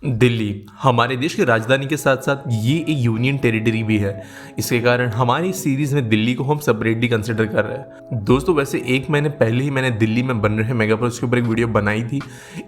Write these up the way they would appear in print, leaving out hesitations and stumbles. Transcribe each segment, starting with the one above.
दिल्ली हमारे देश की राजधानी के साथ साथ ये एक यूनियन टेरिटरी भी है। इसके कारण हमारी सीरीज में दिल्ली को हम सेपरेटली कंसिडर कर रहे हैं। दोस्तों वैसे एक महीने पहले ही मैंने दिल्ली में बन रहे मेगा प्रोजेक्ट्स के ऊपर एक वीडियो बनाई थी।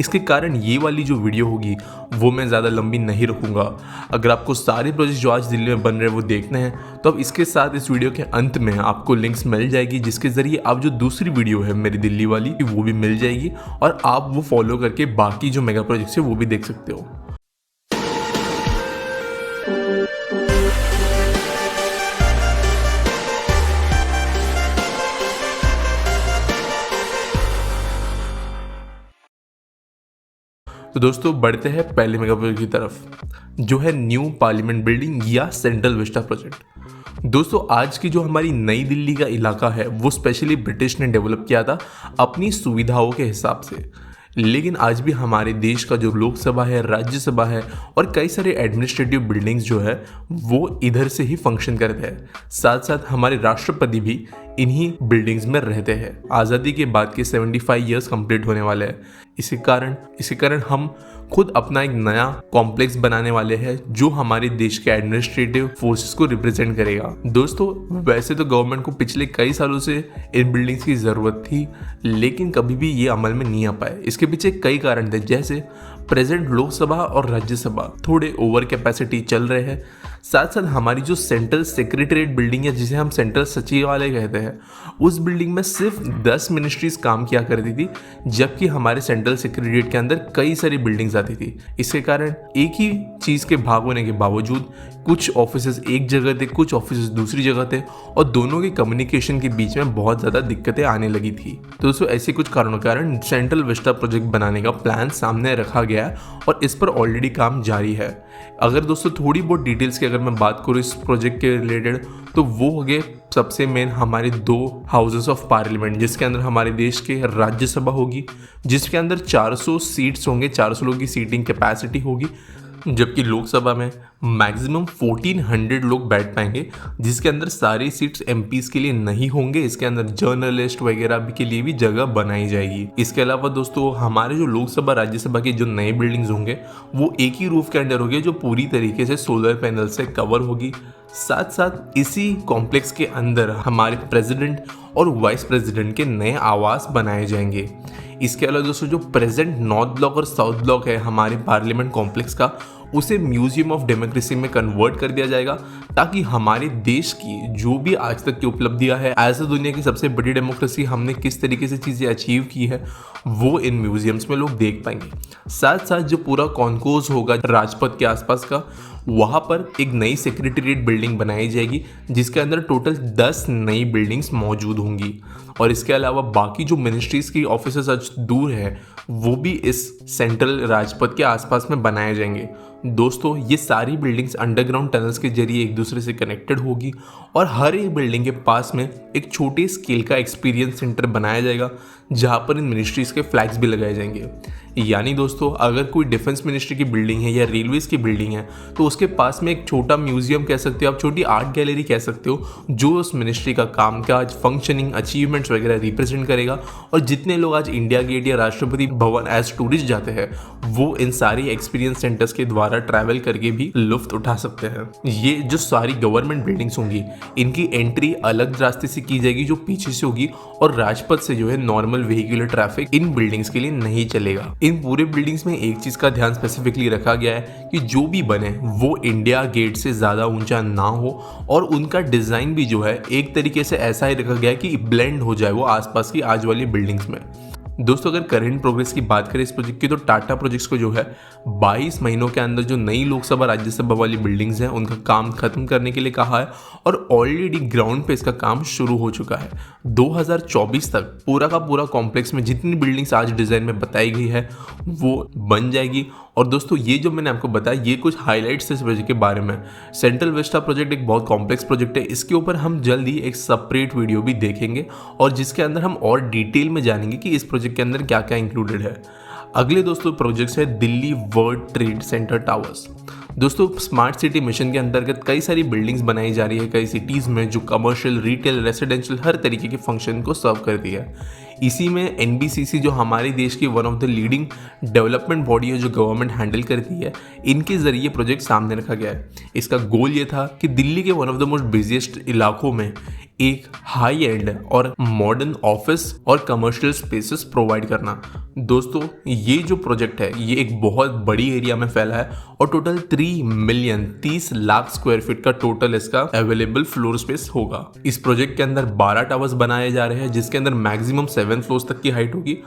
इसके कारण ये वाली जो वीडियो होगी वो मैं ज़्यादा लंबी नहीं रखूँगा। अगर आपको सारे प्रोजेक्ट जो आज दिल्ली में बन रहे हैं वो देखने हैं तो अब इसके साथ इस वीडियो के अंत में आपको लिंक्स मिल जाएगी, जिसके ज़रिए आप जो दूसरी वीडियो है मेरी दिल्ली वाली वो भी मिल जाएगी और आप वो फॉलो करके बाकी जो मेगा प्रोजेक्ट्स है वो भी देख सकते हो। तो दोस्तों बढ़ते हैं पहले मेगा प्रोजेक्ट की तरफ, जो है न्यू पार्लियामेंट बिल्डिंग या सेंट्रल विस्टा प्रोजेक्ट। दोस्तों आज की जो हमारी नई दिल्ली का इलाका है वो स्पेशली ब्रिटिश ने डेवलप किया था अपनी सुविधाओं के हिसाब से, लेकिन आज भी हमारे देश का जो लोकसभा है, राज्यसभा है और कई सारे एडमिनिस्ट्रेटिव बिल्डिंग्स जो है वो इधर से ही फंक्शन करते हैं। साथ साथ हमारे राष्ट्रपति भी इन्हीं बिल्डिंग्स में रहते हैं। आज़ादी के बाद के 75 ईयर्स कंप्लीट होने वाले हैं। इसी कारण हम खुद अपना एक नया कॉम्प्लेक्स बनाने वाले हैं जो हमारे देश के एडमिनिस्ट्रेटिव फोर्सेस को रिप्रेजेंट करेगा। दोस्तों वैसे तो गवर्नमेंट को पिछले कई सालों से इन बिल्डिंग्स की ज़रूरत थी, लेकिन कभी भी ये अमल में नहीं आ पाए। इसके पीछे कई कारण थे, जैसे प्रेजेंट लोकसभा और राज्यसभा थोड़े ओवर कैपेसिटी चल रहे हैं। साथ साथ हमारी जो सेंट्रल सेक्रेटरीट बिल्डिंग है, जिसे हम सेंट्रल सचिवालय कहते हैं, उस बिल्डिंग में सिर्फ 10 मिनिस्ट्रीज काम किया करती थी, जबकि हमारे सेंट्रल सेक्रेटरीट के अंदर कई सारी बिल्डिंग्स आती थी। इसके कारण एक ही चीज़ के भाग होने के बावजूद कुछ ऑफिसेज एक जगह थे, कुछ ऑफिसेज दूसरी जगह थे और दोनों के कम्युनिकेशन के बीच में बहुत ज़्यादा दिक्कतें आने लगी थी। तो दोस्तों ऐसे कुछ कारणों के कारण सेंट्रल विस्टा प्रोजेक्ट बनाने का प्लान सामने रखा गया है और इस पर ऑलरेडी काम जारी है। अगर दोस्तों थोड़ी बहुत डिटेल्स की अगर मैं बात करूँ इस प्रोजेक्ट के रिलेटेड, तो वो हो गए सबसे मेन हमारे 2 हाउसेस ऑफ पार्लियामेंट, जिसके अंदर हमारे देश के राज्यसभा होगी, जिसके अंदर 400 सीट्स होंगे, 400 लोगों की सीटिंग कैपेसिटी होगी, जबकि लोकसभा में मैक्सिमम 1400 लोग बैठ पाएंगे, जिसके अंदर सारी सीट्स एमपीज के लिए नहीं होंगे। इसके अंदर जर्नलिस्ट वगैरह भी के लिए भी जगह बनाई जाएगी। इसके अलावा दोस्तों हमारे जो लोकसभा राज्यसभा के जो नए बिल्डिंग्स होंगे वो एक ही रूफ के अंडर होंगे, जो पूरी तरीके से सोलर पैनल से कवर होगी। साथ साथ इसी कॉम्प्लेक्स के अंदर हमारे प्रेसिडेंट और वाइस प्रेसिडेंट के नए आवास बनाए जाएंगे। इसके अलावा दोस्तों जो प्रेजेंट नॉर्थ ब्लॉक और साउथ ब्लॉक है हमारे पार्लियामेंट कॉम्प्लेक्स का, उसे म्यूजियम ऑफ डेमोक्रेसी में कन्वर्ट कर दिया जाएगा, ताकि हमारे देश की जो भी आज तक की उपलब्धियां है, ऐसे दुनिया की सबसे बड़ी डेमोक्रेसी हमने किस तरीके से चीज़ें अचीव की है, वो इन म्यूजियम्स में लोग देख पाएंगे। साथ साथ जो पूरा कॉन्कोर्स होगा राजपथ के आसपास का, वहाँ पर एक नई सेक्रेटरीट बिल्डिंग बनाई जाएगी, जिसके अंदर टोटल 10 नई बिल्डिंग्स मौजूद होंगी। और इसके अलावा बाकी जो मिनिस्ट्रीज़ की ऑफिसेस आज दूर है वो भी इस सेंट्रल राजपथ के आसपास में बनाए जाएंगे। दोस्तों ये सारी बिल्डिंग्स अंडरग्राउंड टनल्स के जरिए एक दूसरे से कनेक्टेड होगी और हर एक बिल्डिंग के पास में एक छोटे स्केल का एक्सपीरियंस सेंटर बनाया जाएगा, जहाँ पर इन मिनिस्ट्रीज़ के फ्लैग्स भी लगाए जाएंगे। यानी दोस्तों अगर कोई डिफेंस मिनिस्ट्री की बिल्डिंग है या रेलवेज की बिल्डिंग है, तो उसके पास में एक छोटा म्यूजियम कह सकते हो आप, छोटी आर्ट गैलरी कह सकते हो, जो उस मिनिस्ट्री का कामकाज, फंक्शनिंग, अचीवमेंट्स वगैरह रिप्रेजेंट करेगा। और जितने लोग आज इंडिया गेट या राष्ट्रपति भवन एज टूरिस्ट जाते हैं, वो इन सारी एक्सपीरियंस सेंटर्स के द्वारा ट्रैवल करके भी लुफ्त उठा सकते हैं। ये जो सारी गवर्नमेंट बिल्डिंग्स होंगी, इनकी एंट्री अलग रास्ते से की जाएगी जो पीछे से होगी, और राजपथ से जो है normal vehicular traffic in buildings के लिए नहीं चलेगा। इन पूरे बिल्डिंग्स में एक चीज का ध्यान स्पेसिफिकली रखा गया है कि जो भी बने वो इंडिया गेट से ज्यादा ऊंचा ना हो, और उनका डिजाइन भी जो है एक तरीके से ऐसा ही रखा गया है कि ब्लेंड हो जाए वो आसपास की आज वाली बिल्डिंग्स में। दोस्तों अगर करंट प्रोग्रेस की बात करें इस प्रोजेक्ट की, तो टाटा प्रोजेक्ट्स को जो है 22 महीनों के अंदर जो नई लोकसभा राज्यसभा वाली बिल्डिंग्स हैं उनका काम खत्म करने के लिए कहा है, और ऑलरेडी ग्राउंड पे इसका काम शुरू हो चुका है। 2024 तक पूरा का पूरा कॉम्प्लेक्स में जितनी बिल्डिंग्स आज डिज़ाइन में बताई गई है वो बन जाएगी। और दोस्तों ये जो मैंने आपको बताया ये कुछ हाईलाइट्स इस प्रोजेक्ट के बारे में। सेंट्रल विस्टा प्रोजेक्ट एक बहुत कॉम्प्लेक्स प्रोजेक्ट है, इसके ऊपर हम जल्द ही एक सेपरेट वीडियो भी देखेंगे और जिसके अंदर हम और डिटेल में जानेंगे कि इस प्रोजेक्ट के अंदर क्या क्या इंक्लूडेड है। अगले दोस्तों प्रोजेक्ट्स है Delhi world trade centre towers. दोस्तों स्मार्ट सिटी मिशन के अंतर्गत कई सारी बिल्डिंग्स बनाई जा रही है कई सिटीज़ में, जो कमर्शियल, रिटेल, रेसिडेंशियल हर तरीके के फंक्शन को सर्व करती है। इसी में एनबीसीसी जो हमारे देश की one of the leading development body है जो गवर्नमेंट हैंडल करती है, इनके ज़रिए प्रोजेक्ट सामने रखा गया है। इसका गोल ये था कि दिल्ली के one of the most busiest इलाकों में एक हाई एंड और मॉडर्न ऑफिस और कमर्शियल स्पेसेस प्रोवाइड करना। दोस्तों ये जो प्रोजेक्ट है ये एक बहुत बड़ी एरिया में फैला है और टोटल 30 लाख स्क्वायर फीट का टोटल इसका अवेलेबल फ्लोर स्पेस होगा। इस प्रोजेक्ट के अंदर 12 टावर्स बनाए जा रहे हैं जिसके अंदर मैक्सिमम 7 फ्लोर्स तक की हाइट होगी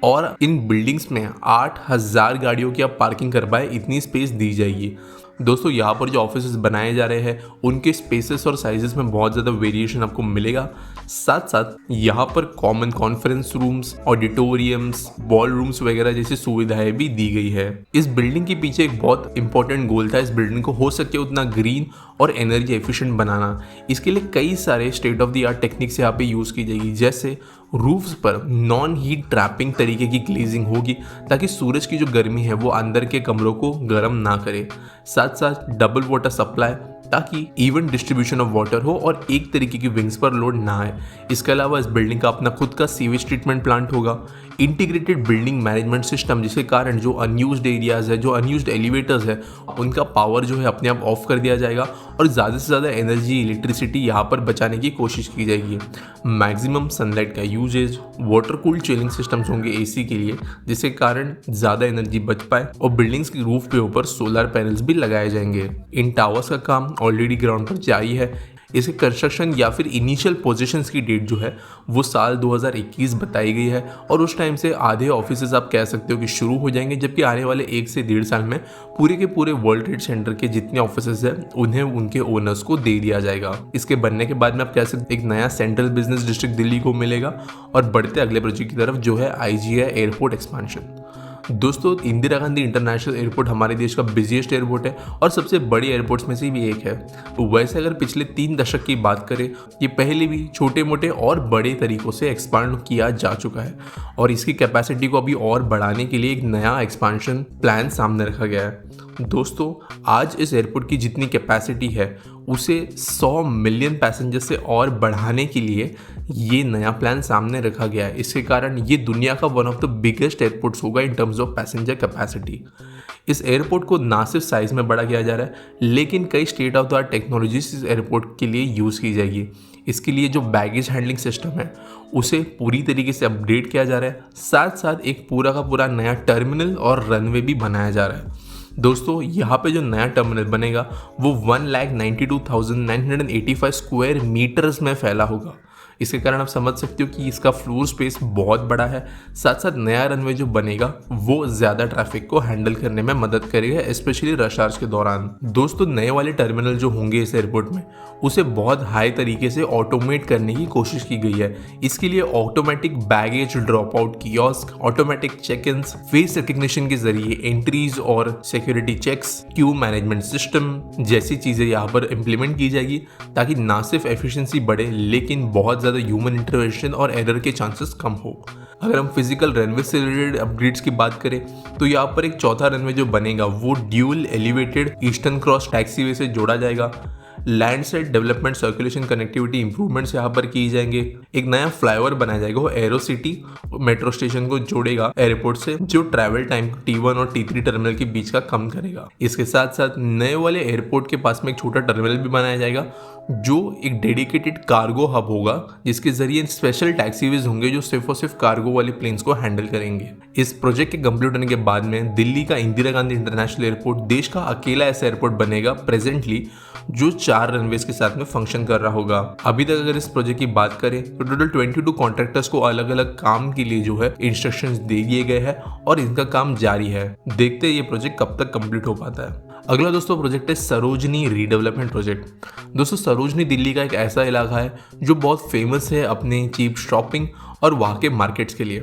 और इन बिल्डिंग्स में 8000 गाड़ियों की आप पार्किंग कर पाए इतनी स्पेस दी जाएगी। दोस्तों यहाँ पर जो ऑफिसेस बनाए जा रहे हैं उनके स्पेसेस और साइजेस में बहुत ज़्यादा वेरिएशन आपको मिलेगा। साथ साथ यहाँ पर common conference rooms, auditoriums, ball rooms वगैरह जैसी सुविधाएं भी दी गई है। इस बिल्डिंग के पीछे एक बहुत इंपॉर्टेंट गोल था, इस बिल्डिंग को हो सके उतना ग्रीन और एनर्जी एफिशिएंट बनाना। इसके लिए कई सारे state of the art techniques यहाँ पे यूज़ की जाएगी, जैसे रूफ्स पर नॉन हीट ट्रैपिंग तरीके की ग्लेजिंग होगी ताकि सूरज की जो गर्मी है वो अंदर के कमरों को गर्म ना करे। साथ साथ डबल वाटर सप्लाई ताकि इवन डिस्ट्रीब्यूशन ऑफ वाटर हो और एक तरीके की विंग्स पर लोड ना आए। इसके अलावा इस बिल्डिंग का अपना खुद का सीवेज ट्रीटमेंट प्लांट होगा, इंटीग्रेटेड बिल्डिंग मैनेजमेंट सिस्टम, जिसके कारण जो अनयूज्ड एरियाज है, जो अनयूज्ड एलिवेटर्स है, उनका पावर जो है अपने आप ऑफ कर दिया जाएगा और ज़्यादा से ज़्यादा एनर्जी, इलेक्ट्रिसिटी यहाँ पर बचाने की कोशिश की जाएगी। मैक्सिमम सनलाइट का usage, water cooled chilling systems होंगे एसी के लिए, जिसके कारण ज़्यादा एनर्जी बच पाए और बिल्डिंग्स की रूफ के ऊपर सोलर पैनल्स भी लगाए जाएंगे। इन टावर्स का काम ऑलरेडी ग्राउंड पर जारी है। इसके कंस्ट्रक्शन या फिर इनिशियल पोजीशंस की डेट जो है वो साल 2021 बताई गई है और उस टाइम से आधे ऑफिसेज आप कह सकते हो कि शुरू हो जाएंगे, जबकि आने वाले 1 से 1.5 साल में पूरे के पूरे वर्ल्ड ट्रेड सेंटर के जितने ऑफिसेज हैं उन्हें उनके ओनर्स को दे दिया जाएगा। इसके बनने के बाद में आप कह सकते एक नया सेंट्रल बिजनेस डिस्ट्रिक्ट दिल्ली को मिलेगा और बढ़ते अगले प्रोजेक्ट की तरफ जो है IGI एयरपोर्ट एक्सपेंशन। दोस्तों इंदिरा गांधी इंटरनेशनल एयरपोर्ट हमारे देश का बिजिएस्ट एयरपोर्ट है और सबसे बड़ी एयरपोर्ट्स में से भी एक है। वैसे अगर पिछले 3 दशक की बात करें, ये पहले भी छोटे मोटे और बड़े तरीकों से एक्सपांड किया जा चुका है और इसकी कैपेसिटी को अभी और बढ़ाने के लिए एक नया एक्सपांशन प्लान सामने रखा गया है। दोस्तों आज इस एयरपोर्ट की जितनी कैपेसिटी है उसे 100 मिलियन पैसेंजर से और बढ़ाने के लिए ये नया प्लान सामने रखा गया है। इसके कारण ये दुनिया का one of the biggest airports होगा in terms of passenger capacity. इस एयरपोर्ट को ना सिर्फ साइज में बड़ा किया जा रहा है लेकिन कई state of the art technologies इस एयरपोर्ट के लिए यूज़ की जाएगी। इसके लिए जो बैगेज हैंडलिंग सिस्टम है उसे पूरी तरीके से अपडेट किया जा रहा है। साथ साथ एक पूरा का पूरा नया टर्मिनल और रनवे भी बनाया जा रहा है। दोस्तों यहाँ पे जो नया टर्मिनल बनेगा वो 1,92,985 स्क्वायर मीटर्स में फैला होगा। इसके कारण आप समझ सकते हो कि इसका फ्लोर स्पेस बहुत बड़ा है। साथ साथ नया रनवे जो बनेगा वो ज़्यादा ट्रैफिक को हैंडल करने में मदद करेगा, स्पेशली रश आवर्स के दौरान। दोस्तों नए वाले टर्मिनल जो होंगे इस एयरपोर्ट में उसे बहुत हाई तरीके से ऑटोमेट करने की कोशिश की गई है। इसके लिए automatic baggage drop out kiosk, automatic check ins, face recognition के जरिए एंट्रीज और security checks, queue management system जैसी चीज़ें यहाँ पर इम्प्लीमेंट की जाएगी ताकि ना सिर्फ एफिशिएंसी बढ़े लेकिन बहुत ज़्यादा ह्यूमन इंटरवेंशन और एरर के चांसेस कम हो। अगर हम फिजिकल रनवे से रिलेटेड अपग्रेड्स की बात करें तो यहाँ पर एक चौथा रनवे जो बनेगा वो dual elevated eastern cross taxiway से जोड़ा जाएगा। Land side development, circulation, connectivity improvements यहाँ पर किए जाएंगे। एक नया फ्लाईओवर बनाया जाएगा, वो एरो सिटी मेट्रो स्टेशन को जोड़ेगा एयरपोर्ट से, जो ट्रैवल टाइम T1 और T3 टर्मिनल के बीच का कम करेगा। इसके साथ साथ नए वाले एयरपोर्ट के पास में एक छोटा टर्मिनल भी बनाया जाएगा जो एक डेडिकेटेड कार्गो हब होगा, जिसके जरिए स्पेशल टैक्सीवेज होंगे जो सिर्फ और सिर्फ कार्गो वाले प्लेन्स को हैंडल करेंगे। इस प्रोजेक्ट के कंप्लीट होने के बाद में दिल्ली का इंदिरा गांधी इंटरनेशनल एयरपोर्ट देश का अकेला ऐसा एयरपोर्ट बनेगा प्रेजेंटली जो 4 रनवेज के साथ में फंक्शन कर रहा होगा। अभी तक अगर इस प्रोजेक्ट की बात करें तो टोटल 22 कॉन्ट्रैक्टर्स को अलग अलग काम के लिए जो है इंस्ट्रक्शंस दे दिए गए हैं और इनका काम जारी है। देखते हैं ये प्रोजेक्ट कब तक कंप्लीट हो पाता है। अगला दोस्तों प्रोजेक्ट है सरोजनी रीडेवलपमेंट प्रोजेक्ट। दोस्तों सरोजनी दिल्ली का एक ऐसा इलाका है जो बहुत फेमस है अपने चीप शॉपिंग और वहाँ के मार्केट्स के लिए,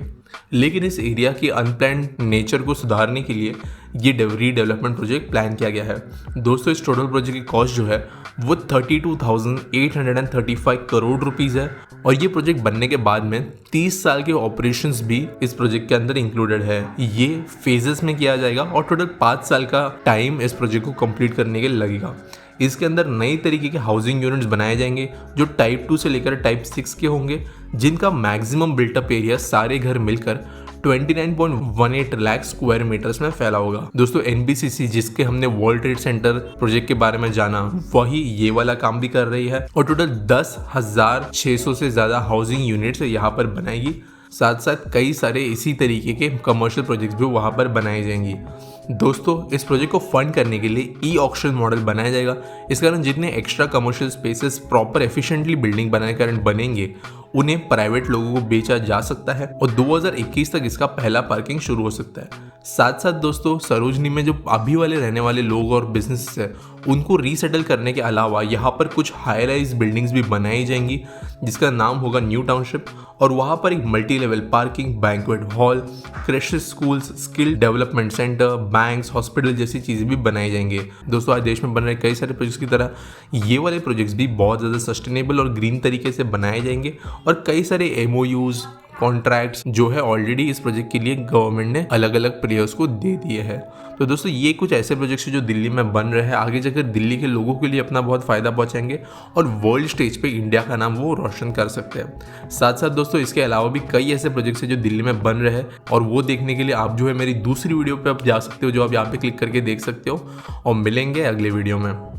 लेकिन इस एरिया की अनप्लान्ड नेचर को सुधारने के लिए ये रीडेवलपमेंट प्रोजेक्ट प्लान किया गया है। दोस्तों इस टोटल प्रोजेक्ट की कॉस्ट जो है वो 32,835 करोड़ रुपीज़ है और ये प्रोजेक्ट बनने के बाद में 30 साल के ऑपरेशंस भी इस प्रोजेक्ट के अंदर इंक्लूडेड है। ये फेजेस में किया जाएगा और टोटल 5 साल का टाइम इस प्रोजेक्ट को कंप्लीट करने के लिए लगेगा। इसके अंदर नई तरीके के हाउसिंग यूनिट्स बनाए जाएंगे जो टाइप 2 से लेकर टाइप 6 के होंगे, जिनका मैक्सिमम बिल्टअप एरिया सारे घर मिलकर 29.18 लाख स्क्वायर मीटर्स में फैला होगा। दोस्तों एनबीसीसी, जिसके हमने वर्ल्ड ट्रेड सेंटर प्रोजेक्ट के बारे में जाना, वही ये वाला काम भी कर रही है और टोटल 10,600 से ज्यादा हाउसिंग यूनिट्स यहाँ पर बनाएगी। साथ साथ कई सारे इसी तरीके के कमर्शियल प्रोजेक्ट्स भी वहाँ पर बनाए जाएंगी। दोस्तों इस प्रोजेक्ट को फंड करने के लिए ई ऑक्शन मॉडल बनाया जाएगा। इस कारण जितने extra commercial spaces proper efficiently building बनाने के कारण बनेंगे, उन्हें प्राइवेट लोगों को बेचा जा सकता है और 2021 तक इसका पहला पार्किंग शुरू हो सकता है। साथ साथ दोस्तों सरोजनी में जो अभी वाले रहने वाले लोग और बिजनेस है, उनको रीसेटल करने के अलावा यहाँ पर कुछ हाई राइज बिल्डिंग्स भी बनाई जाएंगी, जिसका नाम होगा न्यू टाउनशिप, और वहाँ पर एक multi level parking, banquet hall, creches, schools, skill development centre, banks, hospital जैसी चीज़ें भी बनाई जाएंगी। दोस्तों आज देश में बन रहे कई सारे प्रोजेक्ट्स की तरह ये वाले प्रोजेक्ट्स भी बहुत ज़्यादा सस्टेनेबल और ग्रीन तरीके से बनाए जाएंगे और कई सारे एमओयूज, कॉन्ट्रैक्ट्स जो है ऑलरेडी इस प्रोजेक्ट के लिए गवर्नमेंट ने अलग अलग प्लेयर्स को दे दिए हैं। तो दोस्तों ये कुछ ऐसे प्रोजेक्ट्स जो दिल्ली में बन रहे हैं, आगे जाकर दिल्ली के लोगों के लिए अपना बहुत फ़ायदा पहुंचाएंगे और वर्ल्ड स्टेज पे इंडिया का नाम वो रोशन कर सकते हैं। साथ साथ दोस्तों इसके अलावा भी कई ऐसे प्रोजेक्ट्स हैं जो दिल्ली में बन रहे हैं और वो देखने के लिए आप जो है मेरी दूसरी वीडियो पर आप जा सकते हो, जो आप यहाँ पे क्लिक करके देख सकते हो, और मिलेंगे अगले वीडियो में।